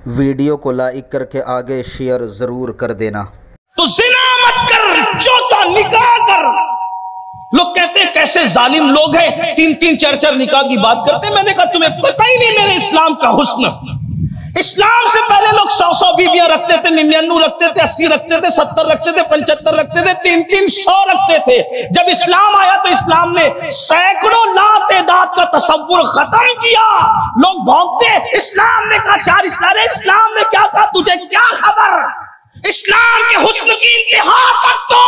Video को like करके आगे शेयर जरूर कर देना। तो जिना मत कर, चौथा निकाह कर। लोग कहते हैं कैसे जालिम लोग हैं, 3-3 4-4 निकाह की बात करते हैं। मैंने कहा तुम्हें पता ही नहीं मेरे इस्लाम का हुस्न। इस्लाम से पहले लोग 100 बीबियां रखते थे, 99 रखते थे, 80 रखते थे, 70 रखते थे, 75 रखते थे, 300 रखते थे। जब इस्लाम आया तो इस्लाम ने सैकड़ों लातेदाद का तसव्वुर खत्म किया। लोग भौंकते, इस्लाम ने कहा 4 इस्लाम ने क्या कहा, तुझे क्या खबर। इस्लाम के हुस्न की इंतहा तक तो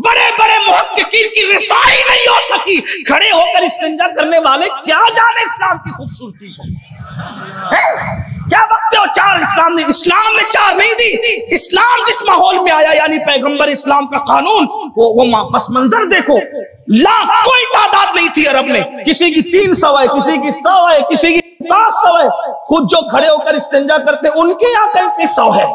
बड़े बड़े मुहक्किकीन की रिसाई नहीं हो सकी। खड़े होकर इस्तिंजा करने वाले क्या जाने इस्लाम की खूबसूरती को। क्या बकते हो 4 इस्लाम ने 4 नहीं दी। इस्लाम जिस माहौल में आया, यानी पैगंबर इस्लाम का कानून, वो पस मंजर देखो। कोई तादाद नहीं थी अरब में, किसी की 300 है, किसी की 100 है, किसी की 500 है। खुद जो खड़े होकर इस्तिंजा करते उनके यहाँ 3300 है।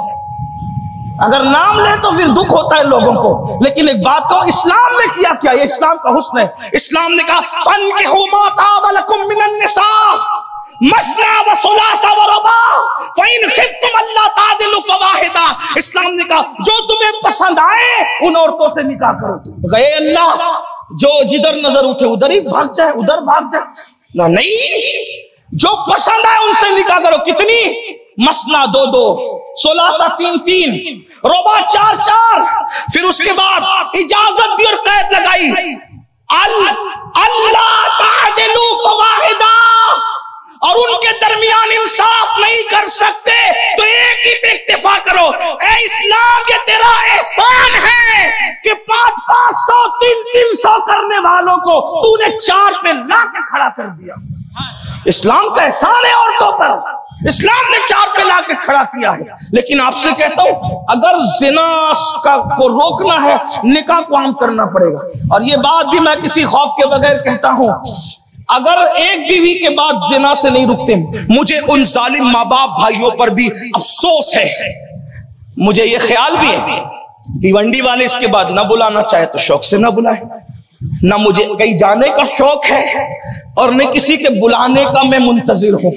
अगर नाम ले तो फिर दुख होता है लोगों को। लेकिन एक बात कहो, इस्लाम ने किया क्या, ये इस्लाम का हुस्न है। इस्लाम ने कहा फन्किहू मा ताब लकुम मिनन निसा मसना व सुलासा व रुबा फइन खिफ्तुम अल्ला तादिलु फवाहिदा। इस्लाम ने कहा जो तुम्हें पसंद आए उन औरतों से निकाह करो। गए अल्लाह, जो जिधर नजर उठे उधर ही भाग जाए, उधर भाग जाए ना, नहीं, जो पसंद आए उनसे निकाह करो। कितनी? मसना 2-2, सुलासा 3-3, रुबा 4-4। फिर उसके बाद इजाजत दी और कैद लगाई, अल्ला तादिलु फवाहिदा। और उनके दरमियान इंसाफ नहीं कर सकते तो एक ही पे इक्तिफा करो। ए इस्लाम, ये तेरा एहसान है कि 500-500 300 करने वालों को तूने 4 पे ला के खड़ा कर दिया। इस्लाम का एहसान है औरतों पर, इस्लाम ने 4 पे ला के खड़ा किया है। लेकिन आपसे कहता हूं, अगर जिना को रोकना है, निकाह को आम करना पड़ेगा। और ये बात भी मैं किसी खौफ के बगैर कहता हूं, अगर एक बीवी के बाद जिना से नहीं रुकते, मुझे उन जालिम माँ बाप भाइयों पर भी अफसोस है। मुझे ये ख्याल भी है, भिवंडी वाले इसके बाद ना बुलाना चाहे तो शौक से ना बुलाए। ना मुझे कहीं जाने का शौक है और न किसी के बुलाने का मैं मुंतजिर हूं,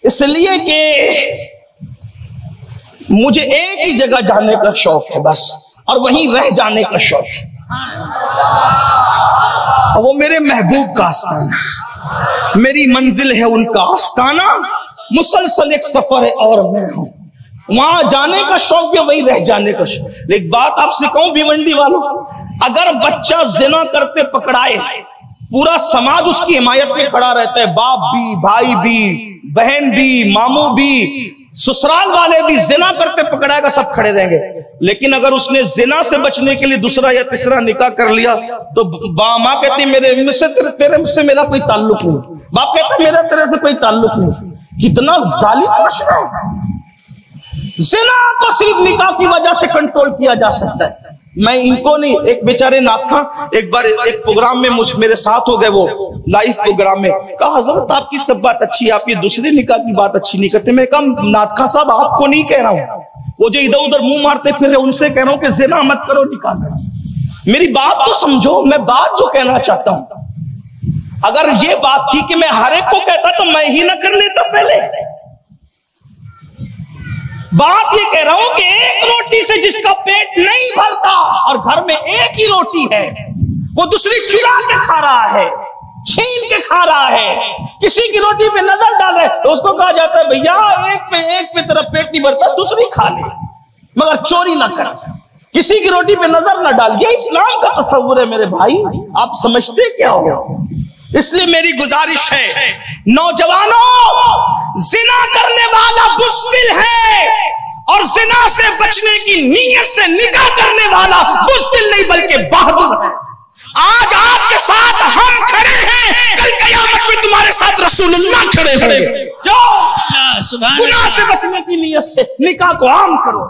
इसलिए कि मुझे एक ही जगह जाने का शौक है बस, और वहीं रह जाने का शौक है। वो मेरे महबूब का आस्ताना, मेरी मंजिल है उनका आस्ताना, मुसलसल एक सफर है और मैं हूं। वहां जाने का शौक है, वही रह जाने का शौक। एक बात आपसे कहूं भिवंडी वालों, अगर बच्चा जिना करते पकड़ाए, पूरा समाज उसकी हिमायत में खड़ा रहता है। बाप भी, भाई भी, बहन भी, मामू भी, ससुराल वाले भी। जिना करते पकड़ाएगा, सब खड़े रहेंगे। लेकिन अगर उसने जिना से बचने के लिए दूसरा या तीसरा निकाह कर लिया तो माँ कहती तेरे से मेरा कोई ताल्लुक नहीं, बाप कहता मेरा तेरे से कोई ताल्लुक नहीं। कितना जालिम माशरा है। जिना को सिर्फ निकाह की वजह से कंट्रोल किया जा सकता है। मैं इनको नहीं, एक बेचारे नाथ एक बार एक प्रोग्राम में मेरे साथ हो गए, वो लाइव प्रोग्राम में, कहा हजरत आपकी सब बात अच्छी है, आप ये दूसरे निकाह की बात अच्छी नहीं करते। मैं कहा नाथ साहब आपको नहीं कह रहा हूं, वो जो इधर उधर मुंह मारते फिर रहे उनसे कह रहा हूं कि जिना मत करो, निकाह करो। मेरी बात तो समझो, मैं बात जो कहना चाहता हूं, अगर ये बात थी कि मैं हर एक को कहता तो मैं ही ना कर लेता पहले। बात ये कह रहा हूं कि एक रोटी से जिसका पेट नहीं भरता और घर में एक ही रोटी है, वो दूसरी चुरा के खा रहा है, छीन के खा रहा है, किसी की रोटी पे नजर डाल रहा है, तो उसको कहा जाता है भैया एक पे तेरा पेट नहीं भरता, दूसरी खा ले, मगर चोरी ना कर, किसी की रोटी पे नजर ना डाल। ये इस्लाम का तस्वुर है मेरे भाई, आप समझते क्या हो। इसलिए मेरी गुजारिश है, नौजवानों, जिना करने वाला बुज़दिल है और जिना से बचने की नीयत से निकाह करने वाला बुज़दिल नहीं बल्कि बहादुर है। आज आपके साथ हम खड़े हैं, कल क़यामत में तुम्हारे साथ रसूलुल्लाह खड़े होंगे। जो गुनाह से बचने की नीयत से निकाह को आम करो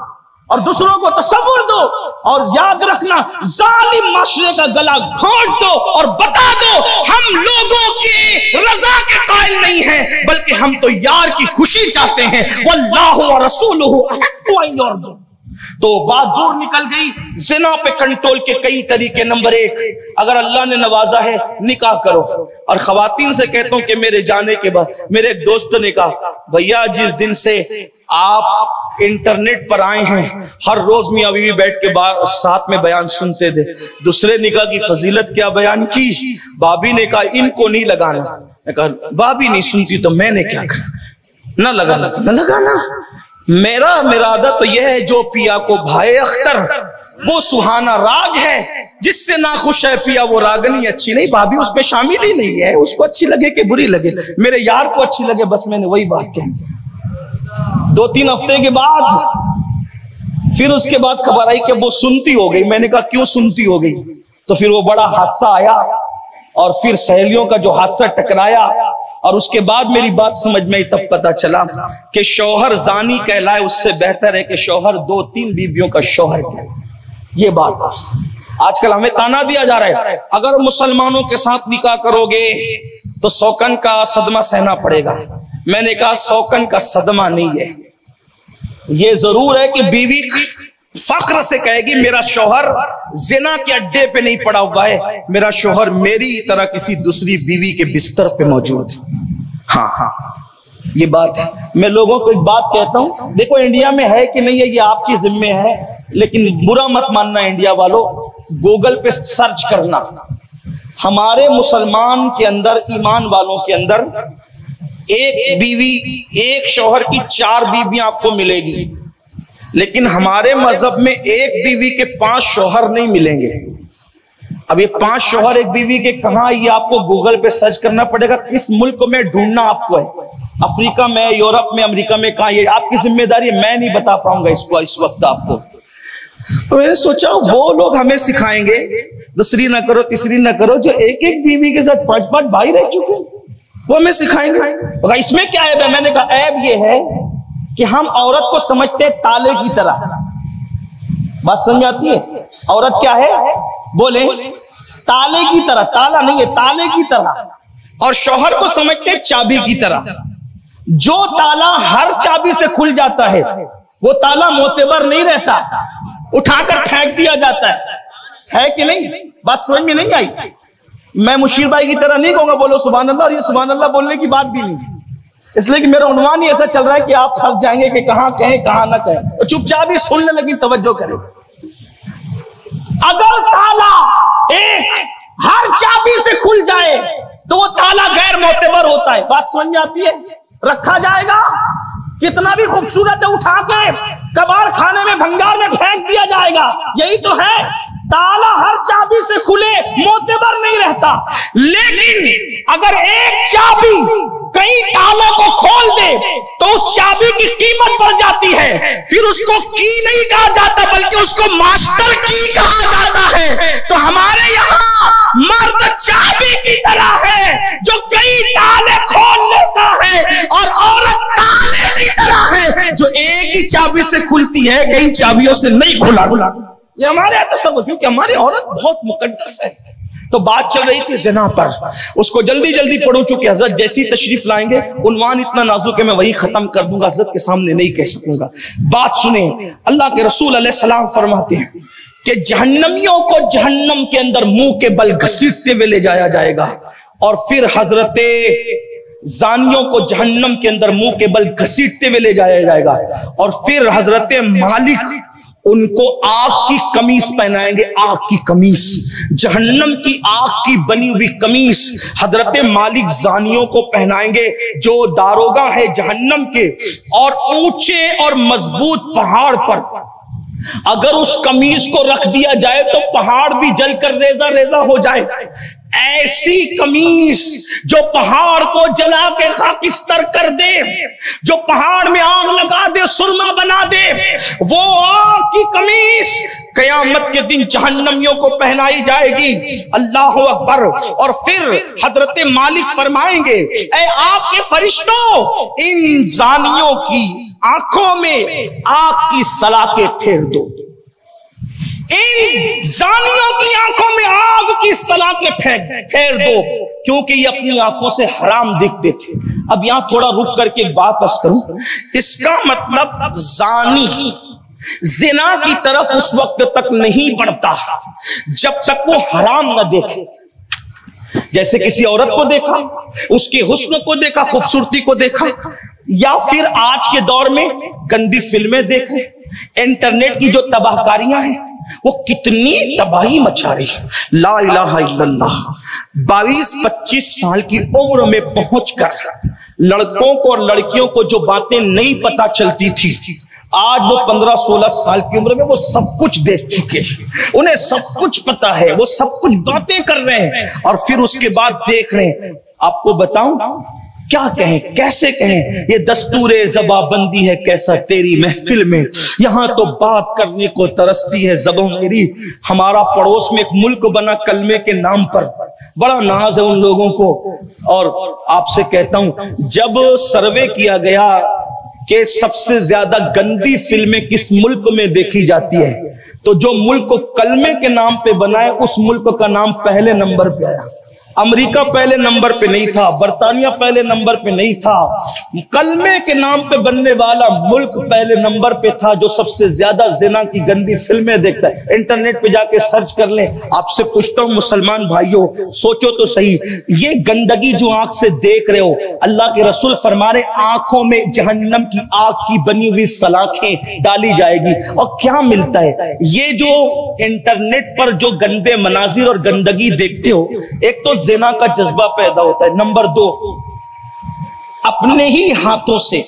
और दूसरों को तसव्वुर दो, और याद रखना जालिम माशरे का गला घोंट दो और बता दो हम लोगों की रजा के कायल नहीं हैं, बल्कि हम तो यार की खुशी चाहते हैं। वल्लाहु व रसूलुहु अहक्कु अन युरदू। तो बात दूर निकल गई। जिना पे कंट्रोल के कई तरीके। नंबर 1, अगर अल्लाह ने नवाजा है निकाह करो। और खवातीन से कहता हूं कि मेरे जाने के बाद मेरे एक दोस्त ने कहा, भैया जिस दिन से आप इंटरनेट पर आए हैं, हर रोज मियां बीवी बैठ के साथ में बयान सुनते थे। दूसरे निकाह की फजीलत क्या बयान की। भाभी ने कहा इनको नहीं लगाना। मैं कहा भाभी नहीं सुनती तो मैंने क्या करना, ना लगाना तो ना लगाना। मेरा आदत तो यह है, जो पिया को भाई अख्तर वो सुहाना राग है, जिससे ना खुश है पिया वो रागनी अच्छी नहीं। भाभी उसमें शामिल ही नहीं है, उसको अच्छी लगे कि बुरी लगे, मेरे यार को अच्छी लगे, बस मैंने वही बात कही। 2-3 हफ्ते के बाद फिर उसके बाद खबर आई कि वो सुनती हो गई। मैंने कहा क्यों सुनती हो गई? तो फिर वो बड़ा हादसा आया और फिर सहेलियों का जो हादसा टकराया और उसके बाद मेरी बात समझ में आई। तब पता चला कि शौहर जानी कहलाए उससे बेहतर है कि शौहर 2-3 बीवियों का शौहर कहलाए। ये बात आजकल हमें ताना दिया जा रहा है, अगर मुसलमानों के साथ निकाह करोगे तो सौकन का सदमा सहना पड़ेगा। मैंने कहा सौकन का सदमा नहीं है, ये जरूर है कि बीवी फख्र से कहेगी मेरा शौहर जिना के अड्डे पे नहीं पड़ा हुआ है, मेरा शौहर मेरी तरह किसी दूसरी बीवी के बिस्तर पे मौजूद। हाँ, ये बात है। मैं लोगों को एक बात कहता हूं, देखो इंडिया में है कि नहीं है ये आपकी जिम्मे है, लेकिन बुरा मत मानना इंडिया वालों, गूगल पे सर्च करना। हमारे मुसलमान के अंदर, ईमान वालों के अंदर एक बीवी, एक शौहर की 4 बीवियां आपको मिलेगी, लेकिन हमारे मजहब में एक बीवी के 5 शौहर नहीं मिलेंगे। अब ये 5 शौहर एक बीवी के कहां, ये आपको गूगल पे सर्च करना पड़ेगा। किस मुल्क में ढूंढना आपको है, अफ्रीका में, यूरोप में, अमेरिका में, कहां, ये आपकी जिम्मेदारी है। मैं नहीं बता पाऊंगा इसको इस वक्त आपको। तो मैंने सोचा वो लोग हमें सिखाएंगे, दूसरी ना करो, तीसरी ना करो, जो एक एक बीवी के साथ 5-5 भाई रह चुके वो हमें सिखाएंगे। इसमें क्या है? मैंने कहा ऐब ये है कि हम औरत को समझते ताले की तरह। बात समझ आती है? औरत क्या है? बोले ताले की तरह। ताला नहीं है, ताले की तरह। और शौहर को समझते चाबी की तरह। जो ताला हर चाबी से खुल जाता है वो ताला मोतेबर नहीं रहता, उठाकर फेंक दिया जाता है कि नहीं? बात समझ में नहीं आई? मैं मुशीर भाई की तरह नहीं कहूंगा बोलो सुभान अल्लाह, और ये सुभान अल्लाह बोलने की बात भी नहीं, इसलिए कि मेरा उन्वान ही ऐसा चल रहा है कि आप फंस जाएंगे कि कहां कहें कहां ना कहें, तो चुपचाप ही सुनने लगी, तवज्जो करें। अगर ताला एक हर चाबी से खुल जाए तो वो ताला गैर मोतेबर होता है। बात समझ में आती है? रखा जाएगा, कितना भी खूबसूरत है, उठा के कबाड़ खाने में, भंगार में फेंक दिया जाएगा। यही तो है, ताला हर चाबी से खुले मोतेबर नहीं रहता। लेकिन अगर एक चाबी कई तालों को खोल दे तो उस चाबी की कीमत बढ़ जाती है। फिर उसको की नहीं कहा जाता बल्कि उसको मास्टर की कहा जाता है। तो हमारे यहाँ मर्द चाबी की तरह है जो कई ताले खोल लेता है, और औरत ताले की तरह है जो एक ही चाबी से खुलती है, कई चाबियों से नहीं खुला। ये हमारे यहाँ तो सब, क्योंकि हमारी औरत बहुत मुकद्दस है। तो बात चल रही थी ज़िना पर, उसको जल्दी जल्दी पढ़ूं चुके हजरत जैसी तशरीफ लाएंगे, उन्वान इतना नाजुक है मैं वही खत्म कर दूंगा, हजरत के सामने नहीं कह सकूंगा। बात सुने, अल्लाह के रसूल अलैहिस्सलाम फरमाते हैं कि जहन्नमियों को जहन्नम के अंदर मुंह के बल घसीटते हुए ले जाया जाएगा, और फिर हजरते जानियों को जहन्नम के अंदर मुंह के बल घसीटते हुए ले जाया जाएगा, और फिर हजरते मालिक उनको आग की कमीज पहनाएंगे। आग की कमीज, जहन्नम की आग की बनी हुई कमीज हजरत मालिक जानियों को पहनाएंगे जो दारोगा है जहन्नम के। और ऊंचे और मजबूत पहाड़ पर अगर उस कमीज को रख दिया जाए तो पहाड़ भी जलकर रेजा रेजा हो जाए। ऐसी कमीज जो पहाड़ को जला के खाकिस्तर कर दे, जो पहाड़ में आग लगा दे, सुरमा बना दे, वो आग की कमीज कयामत के दिन जहन्नमियों को पहनाई जाएगी। अल्लाह अकबर। और फिर हजरत मालिक फरमाएंगे, ऐ आग के फरिश्तों, इन जानियों की आंखों में आग की सलाखें फेर दो। इन जानियों की आंखों में आग की सलाखें फेर दो, क्योंकि ये अपनी आंखों से हराम दिखते थे। अब यहां थोड़ा रुक करके एक बात अर्ज करूं, इसका मतलब जानी जिना की तरफ उस वक्त तक नहीं बढ़ता जब तक वो हराम न देखे। जैसे किसी औरत को देखा, उसके हुस्न को देखा, खूबसूरती को देखा, या फिर आज के दौर में गंदी फिल्में देखें, इंटरनेट की जो तबाहकारियां हैं वो कितनी तबाही मचा रही है। ला इलाहा इल्लल्लाह। 22-25 साल की उम्र में पहुंचकर लड़कों को और लड़कियों को जो बातें नहीं पता चलती थी, आज वो 15-16 साल की उम्र में वो सब कुछ देख चुके हैं, उन्हें सब कुछ पता है, वो सब कुछ बातें कर रहे हैं और फिर उसके बाद देख रहे हैं। आपको बताऊं क्या कहें, कैसे कहें, ये दस्तूरे ज़बाबंदी है कैसा तेरी महफिल में, यहां तो बात करने को तरसती है ज़बान मेरी। हमारा पड़ोस में एक मुल्क बना कलमे के नाम पर, बड़ा नाज है उन लोगों को। और आपसे कहता हूं, जब सर्वे किया गया कि सबसे ज्यादा गंदी फिल्में किस मुल्क में देखी जाती है, तो जो मुल्क को कलमे के नाम पे बनाए उस मुल्क का नाम पहले नंबर पे आया। अमेरिका पहले नंबर पे नहीं था, बर्तानिया पहले नंबर पे नहीं था, कलमे के नाम पे बनने वाला मुल्क पहले नंबर पे था जो सबसे ज्यादा जिना की गंदी फिल्में देखता है। इंटरनेट पे जाके सर्च कर लें। आपसे पूछता हूं मुसलमान भाइयों, सोचो तो सही, ये गंदगी जो आंख से देख रहे हो, अल्लाह के रसूल फरमा रहे आंखों में जहन्नम की आग की बनी हुई सलाखें डाली जाएगी। और क्या मिलता है? ये जो इंटरनेट पर जो गंदे मनाजिर और गंदगी देखते हो, एक तो ज़िना का जज्बा पैदा होता है, नंबर 2 अपने ही हाथों से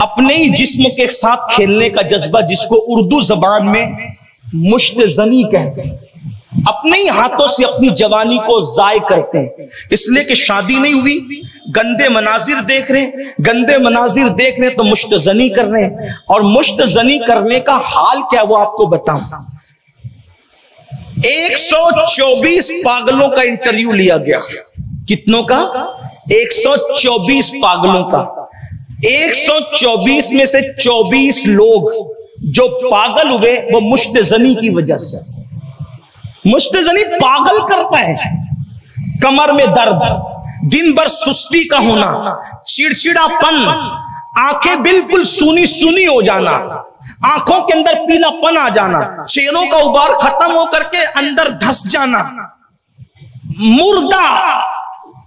अपने ही जिस्म के साथ खेलने का जज्बा, जिसको उर्दू जबान में मुश्तजनी कहते हैं। अपने ही हाथों से अपनी जवानी को जाय करते हैं, इसलिए कि शादी नहीं हुई, गंदे मनाजिर देख रहे हैं, गंदे मनाजिर देख रहे हैं तो मुश्तजनी कर रहे हैं। और मुश्तजनी करने का हाल क्या वो आपको बताऊं। 124 पागलों का इंटरव्यू लिया गया। कितनों का? 124 पागलों का। 124 में से 24 लोग जो पागल हुए वो मुश्तजनी की वजह से। मुश्तजनी पागल करता है, कमर में दर्द, दिन भर सुस्ती का होना, चिड़चिड़ापन, आंखें बिल्कुल सूनी सूनी हो जाना, आंखों के अंदर पीलापन आ जाना, चेहरों का उबार खत्म होकर के अंदर धस जाना, मुर्दा,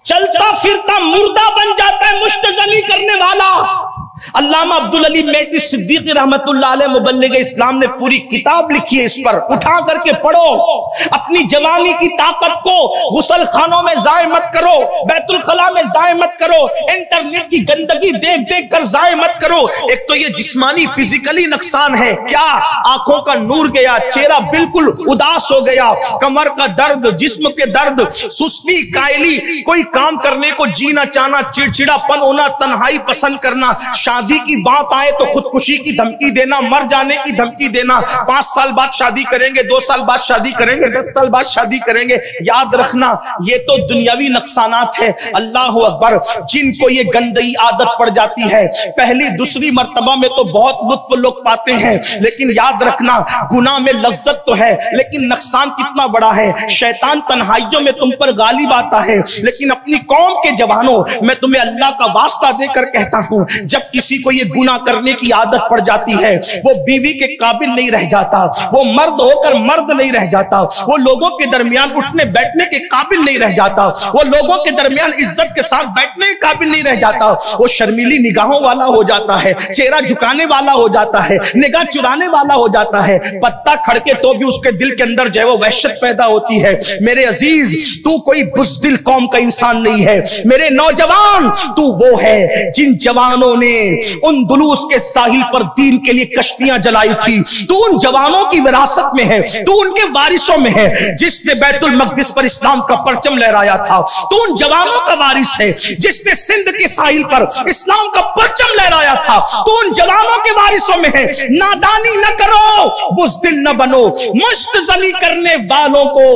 चलता फिरता मुर्दा बन जाता है मुश्तजनी करने वाला। अल्लामा अब्दुल अली मेहदी सिद्दीकी रहमतुल्लाह अलैह मुबल्लिग इस्लाम ने पूरी किताब लिखी है, इस पर उठा करके पढ़ो। अपनी जवानी की ताकत को गुसल खानों में जाय मत करो, बैतुल खला में जाय मत करो, इंटरनेट की गंदगी देख देख कर जाय मत करो। एक तो ये जिस्मानी फिजिकली नुकसान है, क्या आंखों का नूर गया, चेहरा बिल्कुल उदास हो गया, कमर का दर्द, जिस्म के दर्द, सुस्ती, कायली, कोई काम करने को जी ना चाहना, चिड़चिड़ापन होना, तन्हाई पसंद करना, शादी की बात आए तो खुदकुशी की धमकी देना, मर जाने की धमकी देना, 5 साल बाद शादी करेंगे, 2 साल बाद शादी करेंगे, 10 साल बाद शादी करेंगे। याद रखना ये तो दुनियावी नुकसानात है। अल्लाह अकबर, जिनको ये गंदी आदत पड़ जाती है पहली दूसरी मर्तबा में तो बहुत लुत्फ लोग पाते हैं, लेकिन याद रखना गुनाह में लज्जत तो है लेकिन नुकसान कितना बड़ा है। शैतान तन्हाइयों में तुम पर गालिब आता है, लेकिन अपनी कौम के जवानों, मैं तुम्हें अल्लाह का वास्ता देकर कहता हूं, जब किसी को ये गुनाह करने की आदत पड़ जाती है वो बीवी के काबिल नहीं रह जाता, वो मर्द होकर मर्द नहीं रह जाता, वो लोगों के दरमियान उठने बैठने के काबिल नहीं रह जाता, वो लोगों के दरमियान इज्जत के साथ बैठने के काबिल नहीं रह जाता, वो शर्मीली निगाहों वाला हो जाता है, चेहरा झुकाने वाला हो जाता है, निगाह चुराने वाला हो जाता है। पत्ता खड़के तो भी उसके दिल के अंदर जो है वो वहशत पैदा होती है। मेरे अजीज, तू कोई बुज़दिल कौम का इंसान नहीं है। मेरे नौजवान, तू वो है जिन जवानों ने उन दुलूस के साहिल पर दीन के लिए कश्तियां जलाई थी। तू उन जवानों की विरासत में है, तू उनके वारिसों में है जिसने बैतुल मक़दिस पर इस्लाम का परचम लहराया था। तू उन जवानों का वारिस है जिसने सिंध के साहिल पर इस्लाम का परचम लहराया था। तू उन जवानों के वारिसों में है। नादानी न करो, बुज़दिल न बनो। मुश्तजली करने वालों को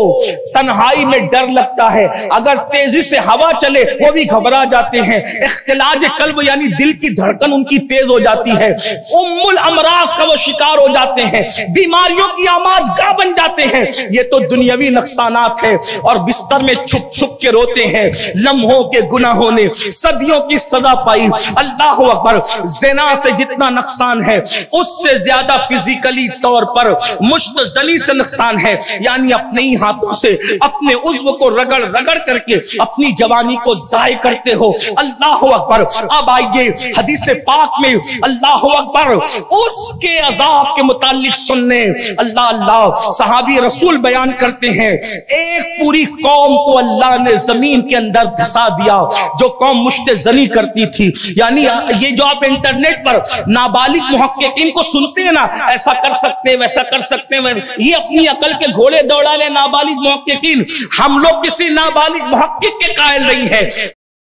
तन्हाई में डर लगता है, अगर तेजी से हवा चले वो भी घबरा जाते हैं। इख्तिलाज कल्ब यानी दिल की धड़कन उनकी तेज हो जाती है, उम्मुल अमराज का वो शिकार हो जाते हैं, बीमारियों की आमाजगाह बन जाते हैं। ये तो दुनियावी नुकसानात है, और बिस्तर में छुप छुप के रोते हैं, लम्हों के गुनाहों ने सदियों की सजा पाई। अल्लाह अकबर, ज़िना से जितना नुकसान है उससे ज्यादा फिजिकली तौर पर मुश्तजनी से नुकसान है, यानी अपने ही हाथों से अपने उज़्व को रगड़ रगड़ करके अपनी जवानी को ज़ाय करते हो। अल्लाह अकबर। अब आइए हदीस पाक में अल्लाह अकबर उसके अजाब के मुतालिक सुनने। अल्लाह अल्लाह, सहाबी रसूल बयान करते हैं, एक पूरी कौम को अल्लाह ने जमीन के अंदर धसा दिया, जो कौम मुश्तजनी करती थी। यानी ये जो आप इंटरनेट पर नाबालिग मुहक्किकीन को सुनते हैं ना, ऐसा कर सकते हैं, वैसा कर सकते हैं, ये अपनी अकल के घोड़े दौड़ा ले नाबालिग मुहक्किकीन। हम लोग किसी नाबालिग मुहक्किक के कायल नहीं है।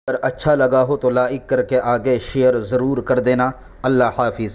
अगर अच्छा लगा हो तो लाइक करके आगे शेयर ज़रूर कर देना। अल्लाह हाफिज़।